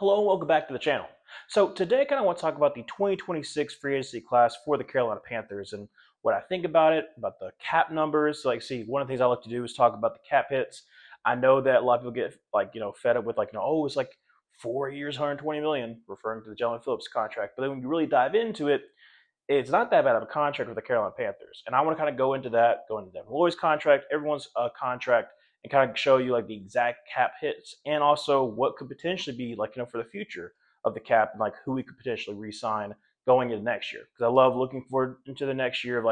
Hello and welcome back to the channel. So today I kind of want to talk about the 2026 free agency class for the Carolina Panthers and what I think about it, about the cap numbers. One of the things I like to do is talk about the cap hits. I know that a lot of people get fed up with oh, it's like 4 years, 120 million, referring to the Jalen Phillips contract. But then when you really dive into it, it's not that bad of a contract with the Carolina Panthers. And I want to kind of go into that, go into Devin Lloyd's contract, everyone's contract, and kind of show you like the exact cap hits and also what could potentially be for the future of the cap and like who we could potentially re-sign going into next year. Because I love looking forward into the next year of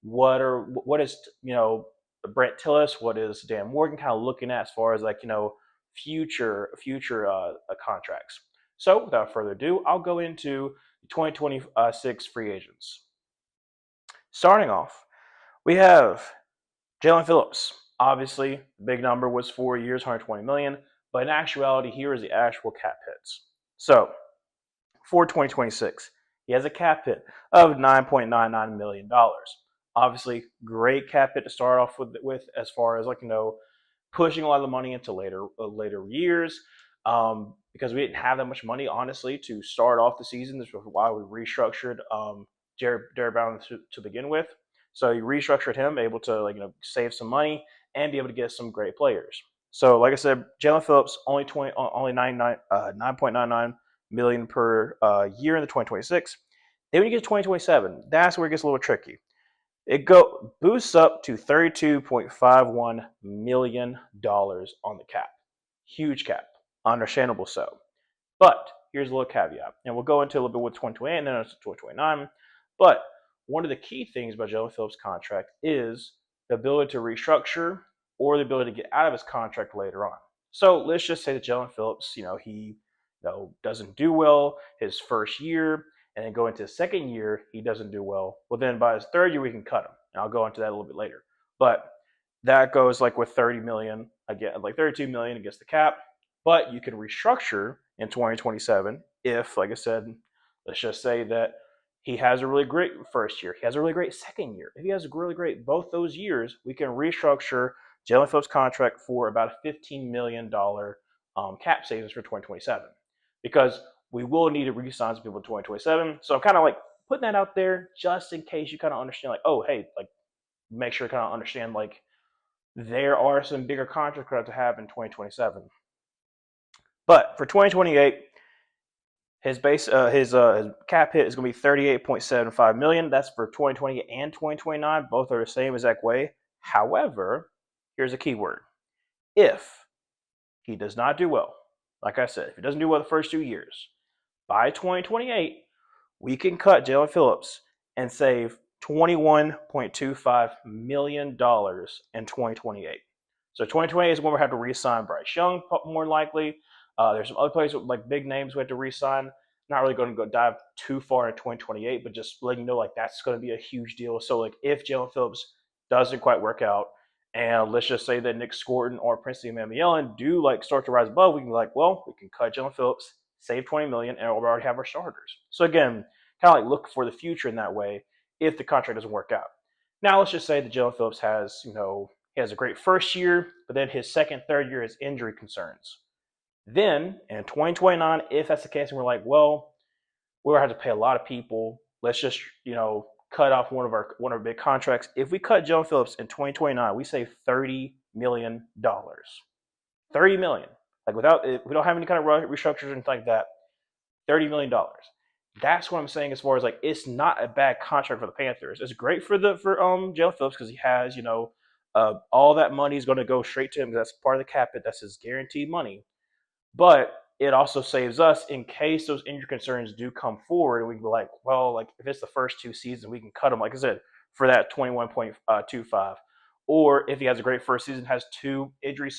what is Brent Tillis, what is Dan Morgan kind of looking at as far as future contracts. So without further ado, I'll go into 2026 free agents. Starting off, we have Jalen Phillips. Obviously, the big number was 4 years, 120 million, but in actuality, here is the actual cap hits. So, for 2026, he has a cap hit of $9.99 million. Obviously, great cap hit to start off with as far as pushing a lot of the money into later years. Because we didn't have that much money, honestly, to start off the season. This was why we restructured Jared Brown to begin with. So you restructured him, able to save some money and be able to get some great players. So like I said, Jalen Phillips only 9.99 million per year in the 2026. Then when you get to 2027, that's where it gets a little tricky. It boosts up to $32.51 million on the cap. Huge cap. Understandable so. But here's a little caveat. And we'll go into a little bit with 2028 and then into 2029. But one of the key things about Jalen Phillips' contract is the ability to restructure or the ability to get out of his contract later on. So let's just say that Jalen Phillips, he doesn't do well his first year, and then go into his second year, he doesn't do well. Well, then by his third year, we can cut him. And I'll go into that a little bit later. But that goes with 30 million again, 32 million against the cap. But you can restructure in 2027 if, like I said, let's just say that he has a really great first year. He has a really great second year. If he has a really great both those years, we can restructure Jalen Phillips' contract for about a $15 million cap savings for 2027. Because we will need to re-sign some people in 2027. So I'm kind of putting that out there just in case you kind of understand make sure you kind of understand there are some bigger contracts we have to have in 2027. But for 2028, his cap hit is going to be $38.75 million. That's for 2028 and 2029. Both are the same exact way. However, here's a key word. If he does not do well, like I said, if he doesn't do well the first 2 years, by 2028, we can cut Jalen Phillips and save $21.25 million in 2028. So 2028 is when we'll have to re-sign Bryce Young, more likely. There's some other players with big names we have to re-sign. Not really going to go dive too far in 2028, but just letting you know that's going to be a huge deal. So if Jalen Phillips doesn't quite work out, and let's just say that Nick Scorton or Princey Mamuelin do start to rise above, we can be we can cut Jalen Phillips, save 20 million, and we already have our starters. So again, kind of look for the future in that way if the contract doesn't work out. Now let's just say that Jalen Phillips has he has a great first year, but then his second, third year is injury concerns. Then in 2029, if that's the case, and we're we'll have to pay a lot of people. Let's just cut off one of our big contracts. If we cut Jalen Phillips in 2029, we save $30 million. $30 million. If we don't have any kind of restructures or anything like that, $30 million. That's what I'm saying as far as it's not a bad contract for the Panthers. It's great for Jalen Phillips because he has all that money is going to go straight to him. That's part of the cap hit. That's his guaranteed money. But it also saves us in case those injury concerns do come forward, and we can be if it's the first 2 seasons, we can cut him, like I said, for that 21.25. Or if he has a great first season, has 2 injury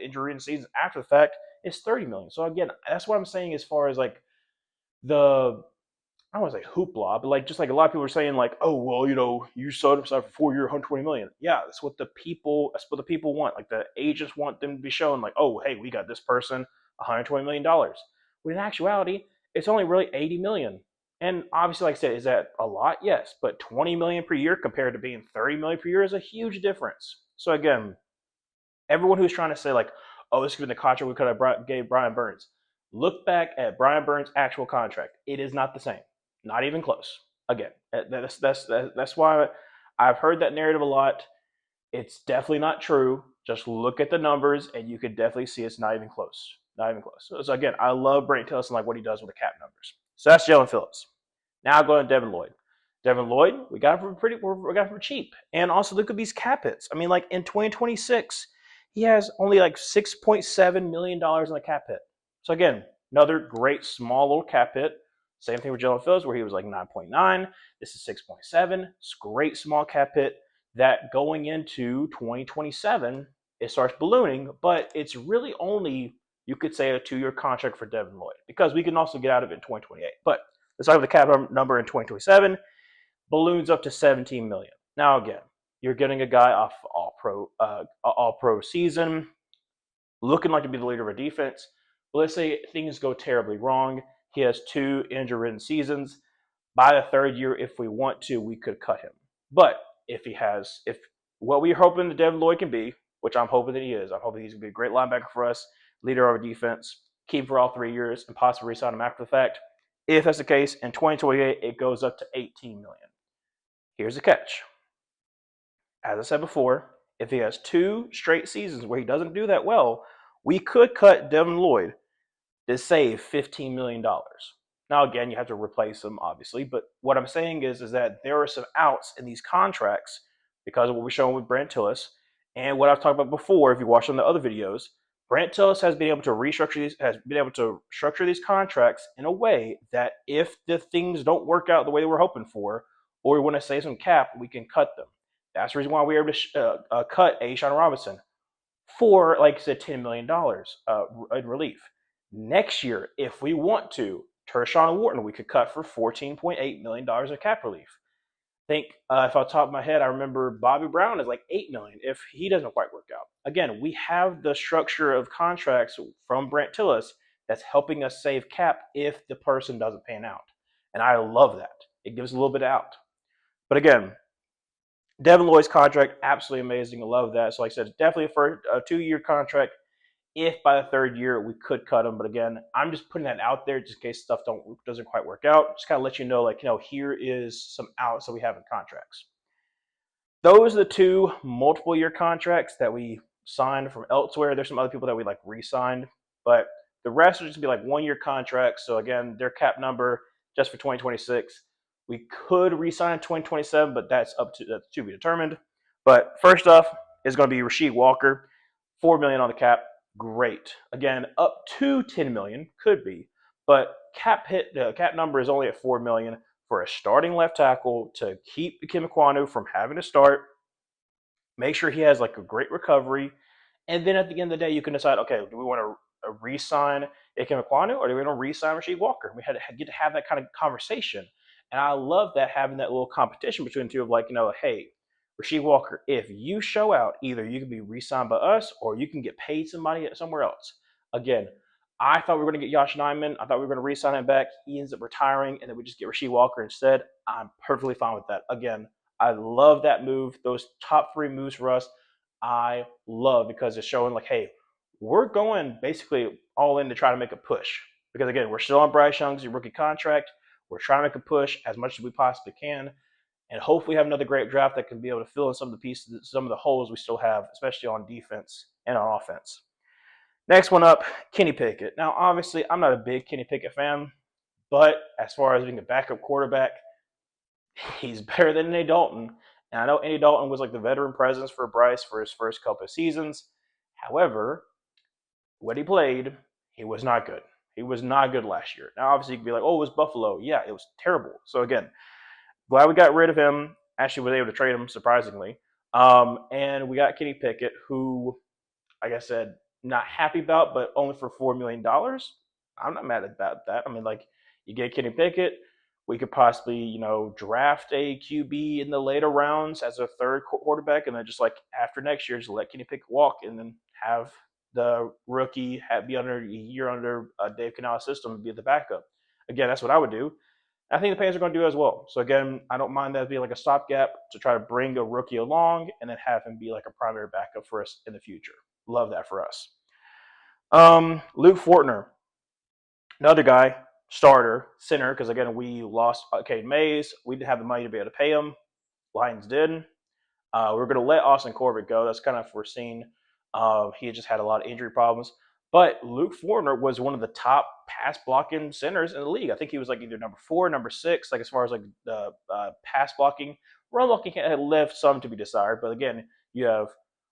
in seasons after the fact, it's $30 million. So again, that's what I'm saying as far as I don't want to say hoopla, but just a lot of people are saying oh well, you sold him for 4 year, 120 million. Yeah, that's what the people want. The agents want them to be shown oh hey, we got this person $120 million. When in actuality, it's only really $80 million. And obviously, like I said, is that a lot? Yes, but $20 million per year compared to being $30 million per year is a huge difference. So again, everyone who's trying to say oh, this could be the contract we could have gave Brian Burns. Look back at Brian Burns' actual contract. It is not the same. Not even close. Again, that's why I've heard that narrative a lot. It's definitely not true. Just look at the numbers, and you could definitely see it's not even close. Not even close. So again, I love Brent Tillerson, like what he does with the cap numbers. So that's Jalen Phillips. Now going to Devin Lloyd. Devin Lloyd, we got him we got him for cheap. And also look at these cap hits. I mean, like in 2026, he has only like $6.7 million in the cap hit. So again, another great small little cap hit. Same thing with Jalen Phillips, where he was like 9.9. This is 6.7. It's great small cap hit that going into 2027, it starts ballooning, but it's really only, you could say, a 2-year contract for Devin Lloyd because we can also get out of it in 2028. But let's talk about the cap number in 2027. Balloons up to 17 million. Now again, you're getting a guy off all pro season, looking like to be the leader of a defense. But let's say things go terribly wrong. He has 2 injury-ridden seasons. By the 3rd year, if we want to, we could cut him. But if what we're hoping that Devin Lloyd can be, which I'm hoping that he is, I'm hoping he's going to be a great linebacker for us, leader of our defense, keep him for all 3 years, and possibly resign him after the fact. If that's the case, in 2028, it goes up to 18 million. Here's the catch. As I said before, if he has 2 straight seasons where he doesn't do that well, we could cut Devin Lloyd to save $15 million. Now, again, you have to replace them, obviously, but what I'm saying is that there are some outs in these contracts because of what we're showing with Brent Tillis and what I've talked about before. If you watched on the other videos, Brent Tillis has been able to structure these contracts in a way that if the things don't work out the way that we're hoping for, or we want to save some cap, we can cut them. That's the reason why we were able to cut A'Shawn Robinson for, like I said, $10 million in relief. Next year, if we want to, Tershawn Wharton, we could cut for $14.8 million of cap relief. I think if off the top of my head, I remember Bobby Brown is like $8 million if he doesn't quite work out. Again, we have the structure of contracts from Brent Tillis that's helping us save cap if the person doesn't pan out. And I love that. It gives a little bit out. But again, Devin Lloyd's contract, absolutely amazing. I love that. So like I said, definitely a 2-year contract. If by the 3rd year we could cut him, but again, I'm just putting that out there just in case stuff doesn't quite work out. Just kind of let you know, like, here is some outs that we have in contracts. Those are the 2 multiple year contracts that we signed from elsewhere. There's some other people that we like re-signed, but the rest would just be like 1-year contracts. So again, their cap number just for 2026. We could re-sign in 2027, but that's to be determined. But first off is going to be Rasheed Walker, $4 million on the cap. Great. Again, up to 10 million could be, but the cap number is only at 4 million for a starting left tackle to keep Ikem Ekwonu from having to start. Make sure he has like a great recovery, and then at the end of the day, you can decide, okay, do we want to re-sign Ikem Ekwonu or do we want to re-sign Rasheed Walker? We had to get to have that kind of conversation, and I love that having that little competition between the two of like, hey, Rasheed Walker, if you show out, either you can be re-signed by us or you can get paid somebody somewhere else. Again, I thought we were going to get Josh Nijman. I thought we were going to re-sign him back. He ends up retiring, and then we just get Rasheed Walker instead. I'm perfectly fine with that. Again, I love that move. Those top 3 moves for us, I love because it's showing like, hey, we're going basically all in to try to make a push. Because again, we're still on Bryce Young's rookie contract. We're trying to make a push as much as we possibly can, and hopefully have another great draft that can be able to fill in some of the pieces, some of the holes we still have, especially on defense and on offense. Next one up, Kenny Pickett. Now, obviously, I'm not a big Kenny Pickett fan, but as far as being a backup quarterback, he's better than Andy Dalton. And I know Andy Dalton was like the veteran presence for Bryce for his first couple of seasons. However, when he played, he was not good. He was not good last year. Now, obviously, you could be like, oh, it was Buffalo. Yeah, it was terrible. So, again, glad we got rid of him. Actually, was able to trade him, surprisingly. And we got Kenny Pickett, who, like I said, not happy about, but only for $4 million. I'm not mad about that. I mean, like, you get Kenny Pickett. We could possibly, draft a QB in the later rounds as a 3rd quarterback, and then just like after next year, just let Kenny Pickett walk, and then have the rookie be under a year under Dave Canales' system and be the backup. Again, that's what I would do. I think the Panthers are going to do as well. So again, I don't mind that being like a stopgap to try to bring a rookie along and then have him be like a primary backup for us in the future. Love that for us. Luke Fortner. Another guy, starter, center, because again, we lost Cade Mays. We didn't have the money to be able to pay him. Lions did. We're going to let Austin Corbett go. That's kind of foreseen. He just had a lot of injury problems. But Luke Fortner was one of the top pass blocking centers in the league. I think he was like either number 4, number 6, like as far as like the pass blocking. Run blocking had left some to be desired. But again, you have,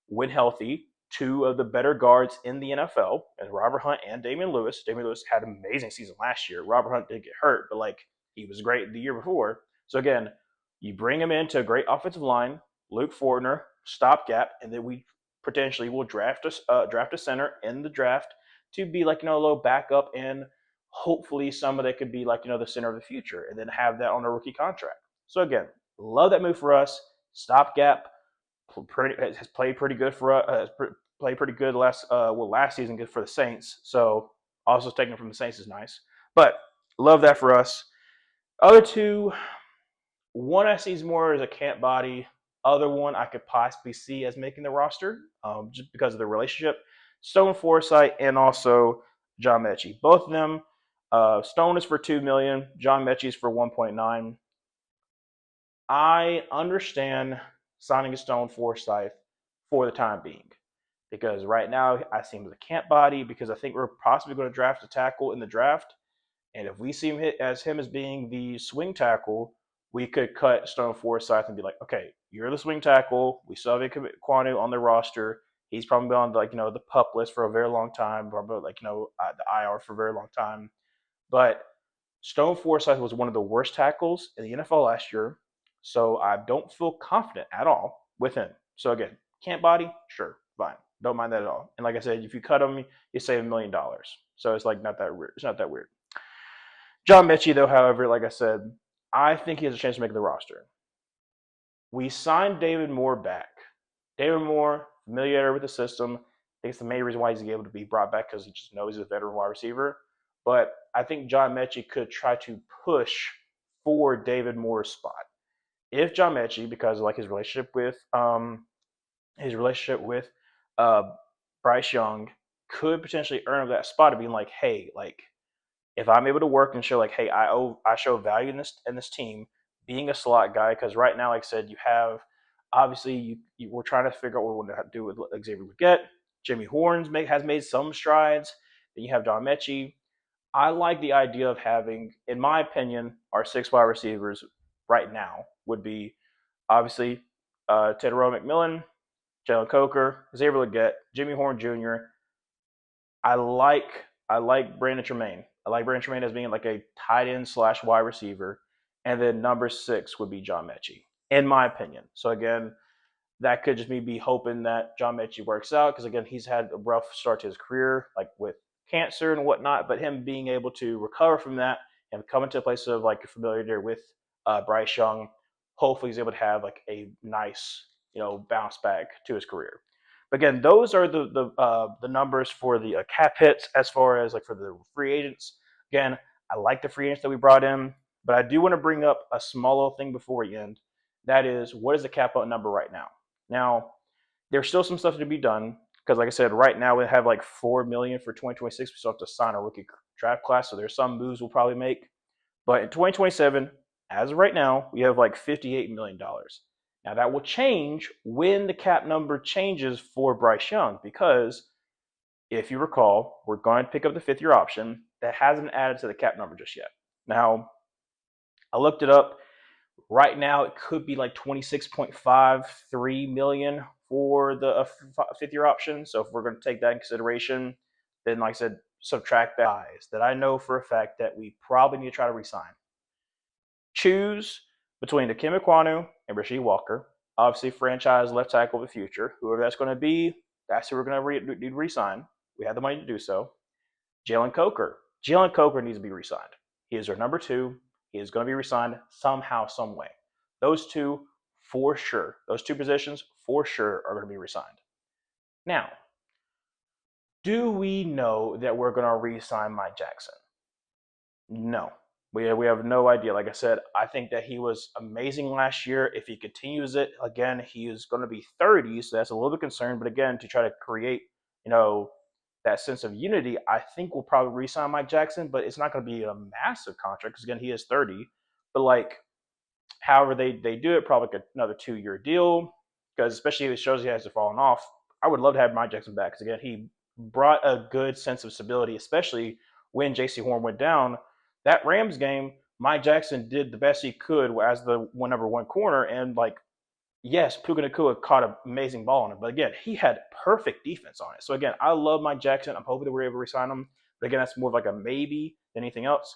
when healthy, two of the better guards in the NFL, as Robert Hunt and Damian Lewis. Damian Lewis had an amazing season last year. Robert Hunt did get hurt, but like he was great the year before. So again, you bring him into a great offensive line, Luke Fortner, stopgap, and then we potentially will draft a center in the draft to be like a little backup, and hopefully someone that could be like the center of the future, and then have that on a rookie contract. So again, love that move for us. Stopgap has played pretty good for us. Played pretty good last season, good for the Saints. So also taking from the Saints is nice, but love that for us. Other two, one I see more as a camp body. Other one I could possibly see as making the roster, just because of the relationship. Stone Forsythe and also John Mechie. Both of them. Stone is for $2 million. John Mechie is for 1.9. I understand signing a Stone Forsythe for the time being, because right now I see him as a camp body, because I think we're possibly going to draft a tackle in the draft. And if we see him as being the swing tackle, we could cut Stone Forsythe and be like, okay, you're the swing tackle. We still have Kwanu on the roster. He's probably been on the PUP list for a very long time, probably the IR for a very long time. But Stone Forsythe was one of the worst tackles in the NFL last year, so I don't feel confident at all with him. So again, camp body, sure, fine, don't mind that at all. And like I said, if you cut him, you save $1 million. So it's like not that weird. It's not that weird. John Mechie, though, however, like I said, I think he has a chance to make the roster. We signed David Moore back. David Moore, familiar with the system. I think it's the main reason why he's able to be brought back, because he just knows he's a veteran wide receiver. But I think John Mechie could try to push for David Moore's spot. If John Mechie, because of like his relationship with uh, Bryce Young, could potentially earn that spot of being like, hey, like if I'm able to work and show like, hey, I show value in this team, being a slot guy, because right now, like I said, you have obviously we're trying to figure out what we want to do with Xavier Legette. Jimmy Horns has made some strides. Then you have John Mechie. I like the idea of having, in my opinion, our 6 wide receivers right now would be obviously Tedero McMillan, Jalen Coker, Xavier Legette, Jimmy Horn Jr. I like Brandon Tremaine. I like Brandon Tremaine as being like a tight end / wide receiver. And then number 6 would be John Mechie, in my opinion. So again, that could just me be hoping that John Mechie works out, because again, he's had a rough start to his career, like with cancer and whatnot. But him being able to recover from that and come into a place of like familiarity with Bryce Young, hopefully he's able to have like a nice bounce back to his career. But again, those are the numbers for the cap hits, as far as like for the free agents. Again, I like the free agents that we brought in, but I do want to bring up a small little thing before we end. That is, what is the cap out number right now? Now, there's still some stuff to be done, because like I said, right now we have like $4 million for 2026. We still have to sign a rookie draft class, so there's some moves we'll probably make. But in 2027, as of right now, we have like $58 million. Now that will change when the cap number changes for Bryce Young, because if you recall, we're going to pick up the 5th-year option that hasn't added to the cap number just yet. Now, I looked it up. Right now, it could be like $26.53 million for the 5th-year option. So if we're going to take that in consideration, then like I said, subtract that guys that I know for a fact that we probably need to try to re-sign. Choose between Dikembe Ekwonu and Rasheed Walker. Obviously, franchise left tackle of the future. Whoever that's going to be, that's who we're going to need to re-sign. We have the money to do so. Jalen Coker. Jalen Coker needs to be re-signed. He is our number 2. He is going to be re-signed somehow, some way. Those two, for sure. Those 2 positions, for sure, are going to be re-signed. Now, do we know that we're going to re-sign Mike Jackson? No. We have no idea. Like I said, I think that he was amazing last year. If he continues it, again, he is going to be 30, so that's a little bit concerned. But again, to try to create, that sense of unity, I think we'll probably re-sign Mike Jackson, but it's not going to be a massive contract because again, he is 30. But like, however they do it, probably like another 2 year deal because especially if it shows he has fallen off. I would love to have Mike Jackson back because again, he brought a good sense of stability, especially when J.C. Horn went down. That Rams game, Mike Jackson did the best he could as the number one corner, and like yes, Puka Nacua caught an amazing ball on it, but again, he had perfect defense on it. So again, I love Mike Jackson. I'm hoping that we're able to resign him, but again, that's more of like a maybe than anything else.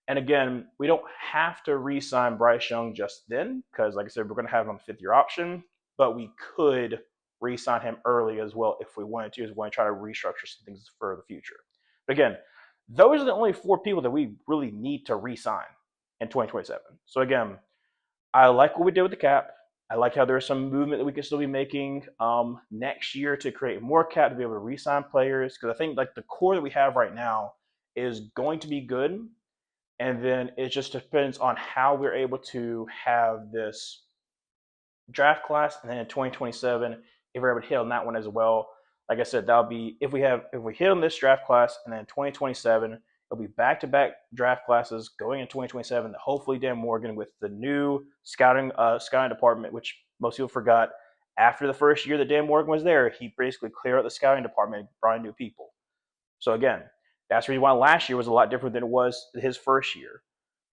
And again, we don't have to re-sign Bryce Young just then because, like I said, we're going to have him on the fifth-year option, but we could re-sign him early as well if we wanted to, as we want to try to restructure some things for the future. But again, those are the only 4 people that we really need to re-sign in 2027. So again, I like what we did with the cap. I like how there's some movement that we can still be making next year to create more cap to be able to re-sign players because I think like the core that we have right now is going to be good, and then it just depends on how we're able to have this draft class, and then in 2027, if we're able to hit on that one as well, like I said, that'll be if we hit on this draft class, and then 2027, it'll be back-to-back draft classes going in 2027. Hopefully, Dan Morgan with the new scouting department, which most people forgot. After the first year that Dan Morgan was there, he basically cleared out the scouting department and brought in new people. So again, that's the reason why last year was a lot different than it was his first year.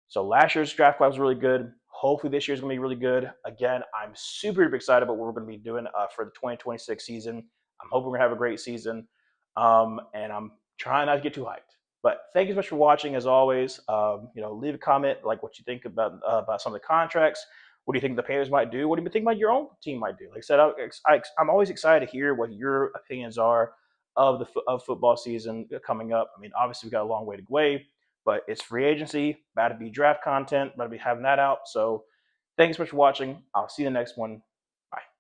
So last year's draft class was really good. Hopefully this year's going to be really good. Again, I'm super excited about what we're going to be doing for the 2026 season. I'm hoping we're going to have a great season, and I'm trying not to get too hyped. But thank you so much for watching. As always, leave a comment like what you think about some of the contracts. What do you think the Panthers might do? What do you think about your own team might do? Like I said, I'm always excited to hear what your opinions are of football season coming up. I mean, obviously we got a long way to go, but it's free agency, about to be draft content, about to be having that out. So thanks so much for watching. I'll see you in the next one.